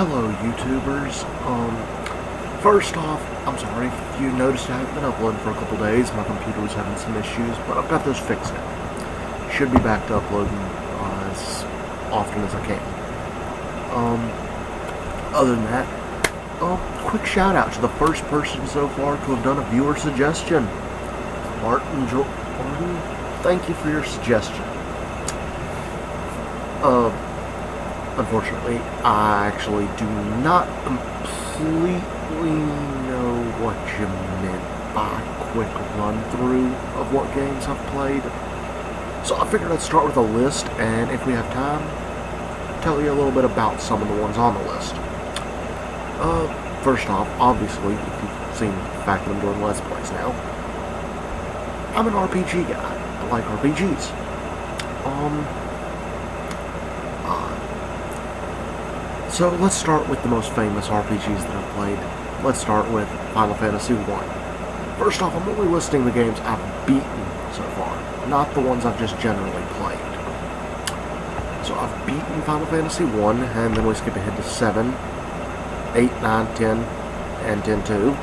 Hello, YouTubers. First off, I'm sorry if you noticed I haven't been uploading for a couple days. My computer was having some issues, but I've got those fixed now. Should be back to uploading as often as I can. Other than that, quick shout out to the first person so far to have done a viewer suggestion. Martin, thank you for your suggestion. Unfortunately, I actually do not completely know what you meant by a quick run-through of what games I've played. So I figured I'd start with a list, and if we have time, tell you a little bit about some of the ones on the list. First off, obviously, if you've seen the fact that I'm doing Let's Plays now, I'm an RPG guy. I like RPGs. So let's start with the most famous RPGs that I've played. Let's start with Final Fantasy I. First off, I'm only listing the games I've beaten so far, not the ones I've just generally played. So I've beaten Final Fantasy I, and then we skip ahead to 7, 8, 9, 10, and 10-2.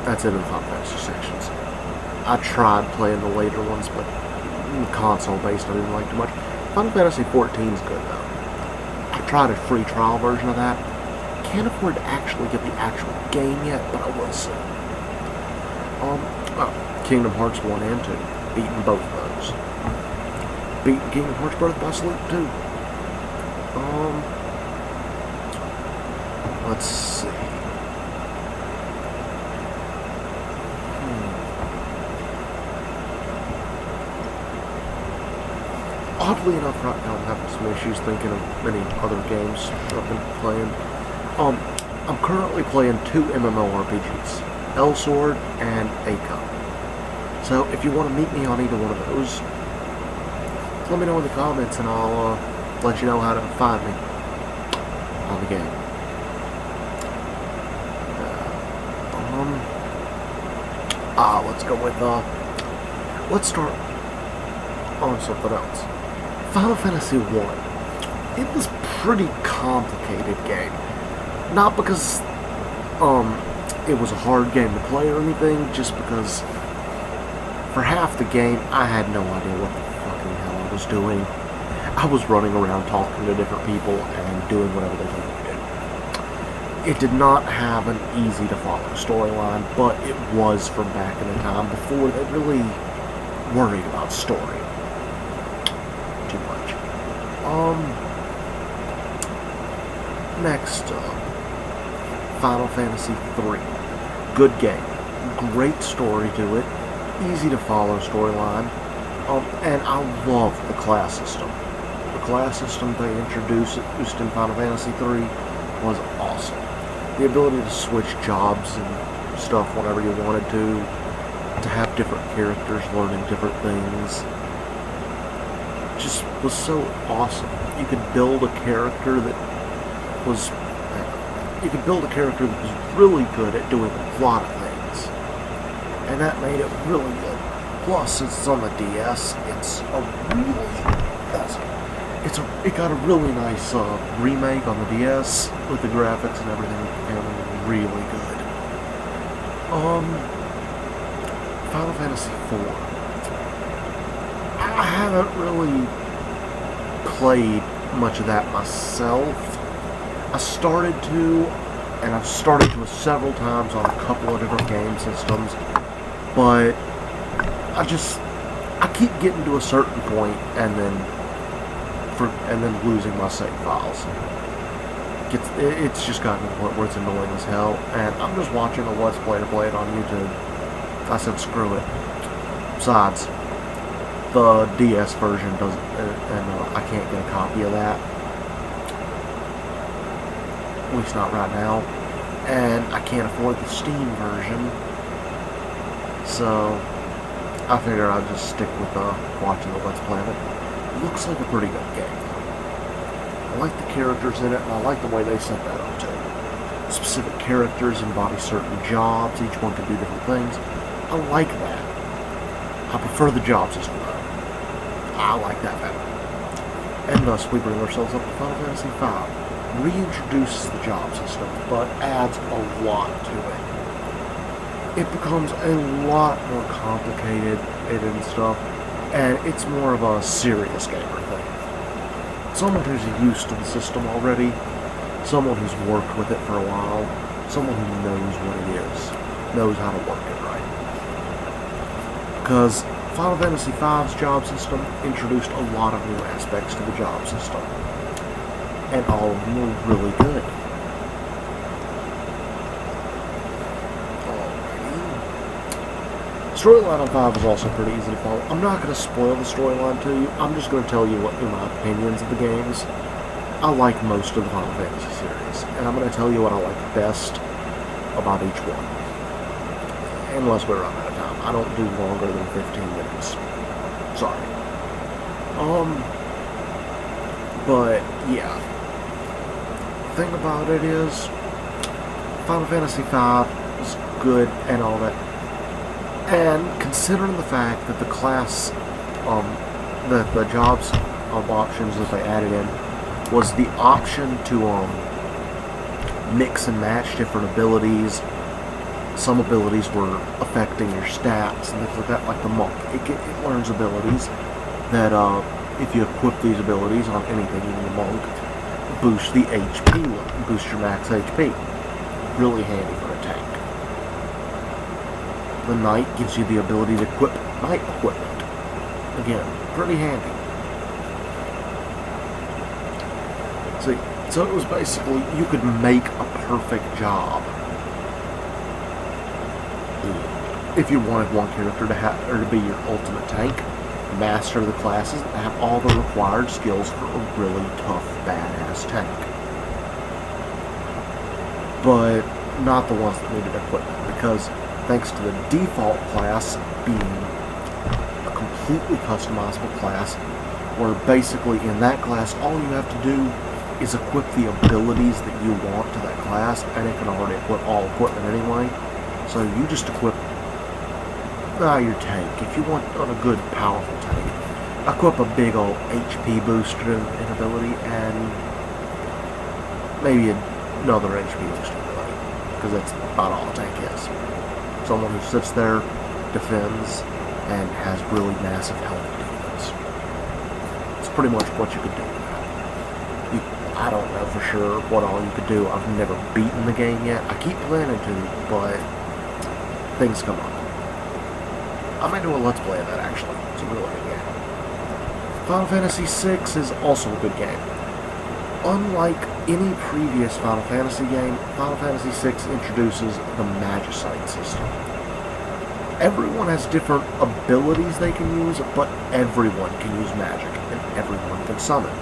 That's it in the Final Fantasy sections. I tried playing the later ones, but console-based I didn't like too much. Final Fantasy XIV is good, though. I tried a free trial version of that. Can't afford to actually get the actual game yet, but I will soon. Kingdom Hearts 1 and 2. Beaten both of those. Beaten Kingdom Hearts Birth by Sleep, too. Let's see. Oddly enough, right now I'm having some issues thinking of many other games that I've been playing. I'm currently playing two MMORPGs, Elsword and Aiko. So if you want to meet me on either one of those, let me know in the comments and I'll let you know how to find me on the game. Let's go with, let's start on something else. Final Fantasy I. It was a pretty complicated game. Not because it was a hard game to play or anything, just because for half the game I had no idea what the fucking hell I was doing. I was running around talking to different people and doing whatever they told me to do. It did not have an easy to follow storyline, but it was from back in the time before they really worried about story too much. Next up, Final Fantasy III. Good game. Great story to it. Easy to follow storyline. And I love the class system. The class system they introduced in Final Fantasy III was awesome. The ability to switch jobs and stuff whenever you wanted to have different characters learning different things, just was so awesome. You could build a character that was really good at doing a lot of things, and that made it really good. Plus, since it's on the DS, it got a really nice remake on the DS with the graphics and everything becoming really good. Final Fantasy IV. I haven't really played much of that myself. I started to, and I've started to several times on a couple of different game systems, but I keep getting to a certain point and then losing my save files. It's just gotten to the point where it's annoying as hell, and I'm just watching a Let's Player play it on YouTube. I said screw it. Besides, the DS version doesn't, and I can't get a copy of that. At least not right now. And I can't afford the Steam version. So I figure I'll just stick with watching the Let's Play of it. It looks like a pretty good game. I like the characters in it, and I like the way they set that up too. Specific characters embody certain jobs, each one can do different things. I like that. I prefer the job system though. I like that better. And thus we bring ourselves up to Final Fantasy V. Reintroduces the job system, but adds a lot to it. It becomes a lot more complicated and stuff, and it's more of a serious gamer thing. Someone who's used to the system already, someone who's worked with it for a while, someone who knows what it is, knows how to work it right. Because Final Fantasy V's job system introduced a lot of new aspects to the job system, and all of them were really good. Alrighty. Storyline on 5 is also pretty easy to follow. I'm not going to spoil the storyline to you, I'm just going to tell you what my opinions of the games. I like most of the Final Fantasy series, and I'm going to tell you what I like best about each one. Unless we run out of time. I don't do longer than 15 minutes. Sorry. But, yeah. The thing about it is, Final Fantasy V is good and all that. And considering the fact that the class, the jobs of options that they added in was the option to, mix and match different abilities. Some abilities were affecting your stats and things like that, like the monk. It learns abilities that, if you equip these abilities on anything, even the monk, boost the HP, boost your max HP. Really handy for a tank. The knight gives you the ability to equip knight equipment. Again, pretty handy. See, so it was basically, you could make a perfect job if you wanted one character to be your ultimate tank, master the classes, and have all the required skills for a really tough, badass tank. But not the ones that needed equipment, because thanks to the default class being a completely customizable class, where basically in that class all you have to do is equip the abilities that you want to that class, and it can already equip all equipment anyway. So you just equip your tank. If you want a good, powerful tank, equip a big old HP booster in ability, and maybe another HP booster ability, because that's about all a tank is. Someone who sits there, defends, and has really massive health defense. It's pretty much what you could do with that. I don't know for sure what all you could do. I've never beaten the game yet. I keep planning to, but things come up. I might do a Let's Play of that, actually. It's a really good game. Final Fantasy VI is also a good game. Unlike any previous Final Fantasy game, Final Fantasy VI introduces the Magicite system. Everyone has different abilities they can use, but everyone can use magic, and everyone can summon.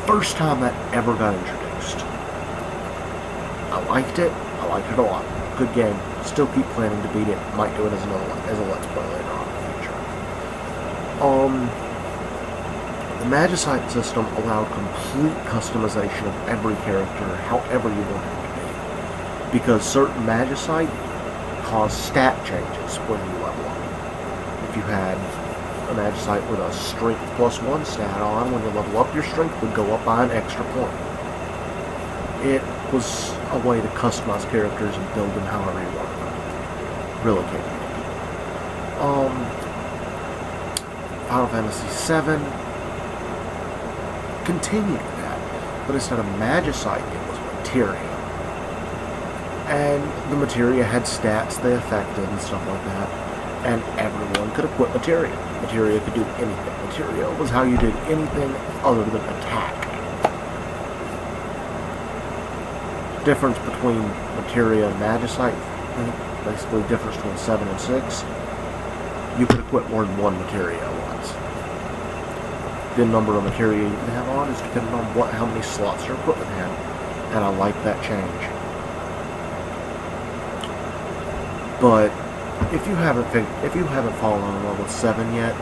First time that ever got introduced. I liked it a lot. Good game. Still keep planning to beat it. Might do it as a Let's Play later on in the future. The Magicite system allowed complete customization of every character however you wanted it to be. Because certain Magicite cause stat changes when you level up. If you had a Magicite with a Strength +1 stat on, when you level up, your Strength would go up by an extra point. It was a way to customize characters and build them however you wanted them. Really capable. Final Fantasy VII continued that, but instead of Magicite, it was Materia. And the Materia had stats they affected and stuff like that, and everyone could equip Materia. Materia could do anything. Materia was how you did anything other than attack. Difference between Materia and Magicite, basically difference between 7 and 6, you could equip more than one Materia at once. The number of Materia you can have on is dependent on how many slots your equipment had, and I like that change. But if you haven't fallen on level 7 yet,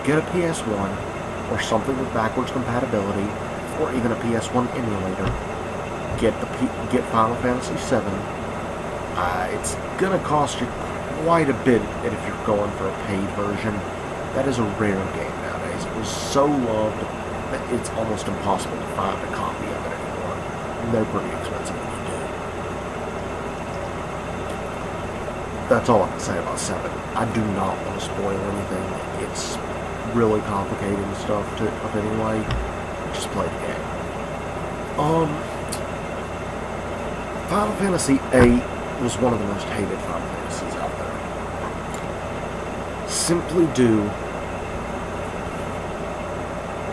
get a PS1 or something with backwards compatibility, or even a PS1 emulator. Get Final Fantasy VII. It's gonna cost you quite a bit if you're going for a paid version, That is a rare game nowadays. It was so loved that it's almost impossible to find a copy of it anymore. And they're pretty expensive when you do. That's all I can say about 7. I do not want to spoil anything. It's really complicated stuff of anyway. Just play the game. Final Fantasy VIII was one of the most hated Final Fantasies out there. Simply due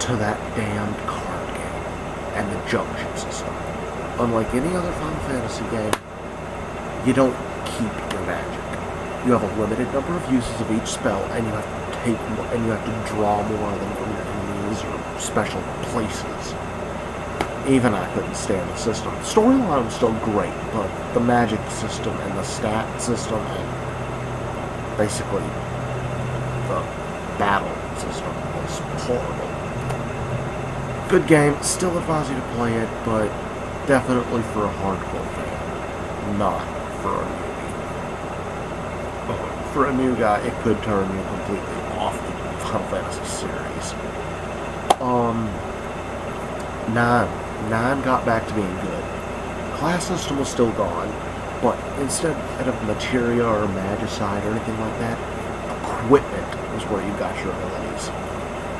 to that damned card game and the junction system. Unlike any other Final Fantasy game, you don't keep your magic. You have a limited number of uses of each spell, and you have to take more, and you have to draw more of them from your enemies or special places. Even I couldn't stand the system. The storyline was still great, but the magic system and the stat system and basically the battle system was horrible. Good game. Still advise you to play it, but definitely for a hardcore fan, not for a newbie. For a new guy, it could turn you completely off the Final Fantasy series. 9 got back to being good. Class system was still gone, but instead of materia or magicite or anything like that, equipment was where you got your abilities.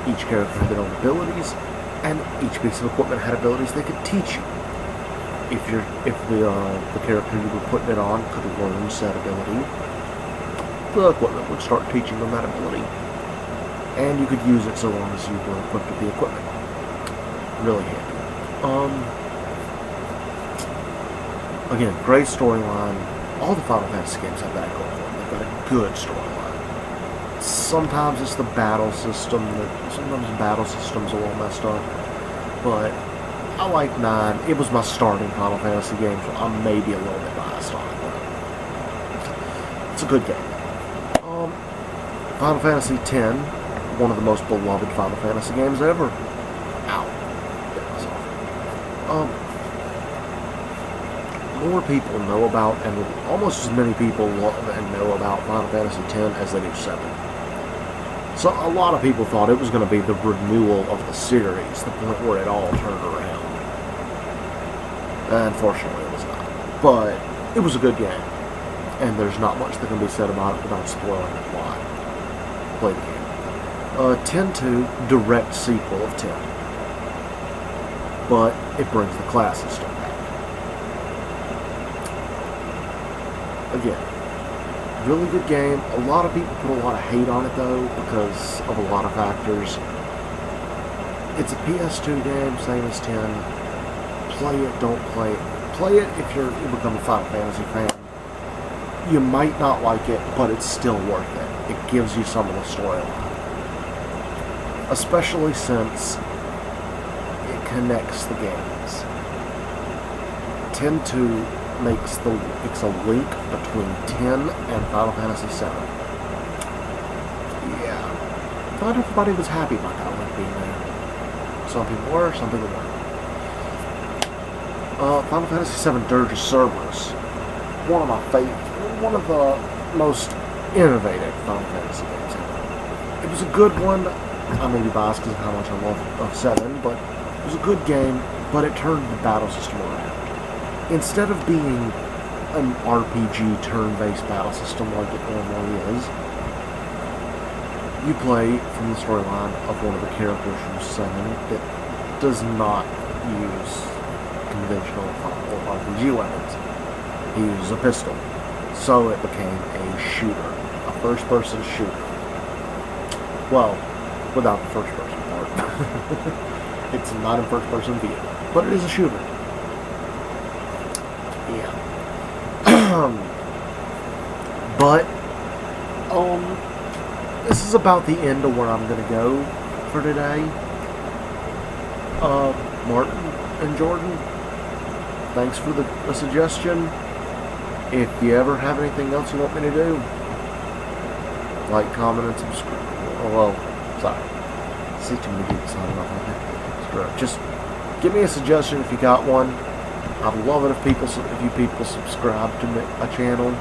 Each character had their own abilities, and each piece of equipment had abilities they could teach you. If the character you were putting it on could learn said ability, the equipment would start teaching them that ability, and you could use it so long as you were equipped with the equipment. Really handy. Again, great storyline. All the Final Fantasy games have that going for them. They've got a good storyline. Sometimes it's the battle system. Sometimes the battle system's a little messed up. But I like 9. It was my starting Final Fantasy game, so I may be a little bit biased on it. But it's a good game. Final Fantasy X, one of the most beloved Final Fantasy games ever. More people know about, and almost as many people love and know about Final Fantasy X as they do 7. So a lot of people thought it was going to be the renewal of the series, the point where it all turned around. Unfortunately, it was not. But it was a good game, and there's not much that can be said about it without spoiling the plot. Play the game. 10-2, direct sequel of 10. But it brings the class system back. Again, really good game. A lot of people put a lot of hate on it though because of a lot of factors. It's a PS2 game, same as 10. Play it, don't play it. Play it if you become a Final Fantasy fan. You might not like it, but it's still worth it. It gives you some of the storyline. Especially since it connects the games. 10-2 makes a link between 10 and Final Fantasy 7. Yeah. Not everybody was happy about that link being there. Some people were, some people weren't. Final Fantasy 7 Dirge of Cerberus. One of my favorite, one of the most innovative Final Fantasy games ever. It was a good one. I may be biased because of how much I love 7, but it was a good game, but it turned the battle system around. Instead of being an RPG turn-based battle system like it normally is, you play from the storyline of one of the characters from 7 that does not use conventional RPG weapons. He uses a pistol. So it became a shooter. A first-person shooter. Well, without the first-person part. It's not a first-person view. But it is a shooter. Yeah. But, this is about the end of where I'm going to go for today. Martin and Jordan, thanks for the suggestion. If you ever have anything else you want me to do, like, comment, and subscribe. Oh, well, sorry. See too many people signing off on that. Just give me a suggestion if you got one. I'd love it if you people subscribe to a channel.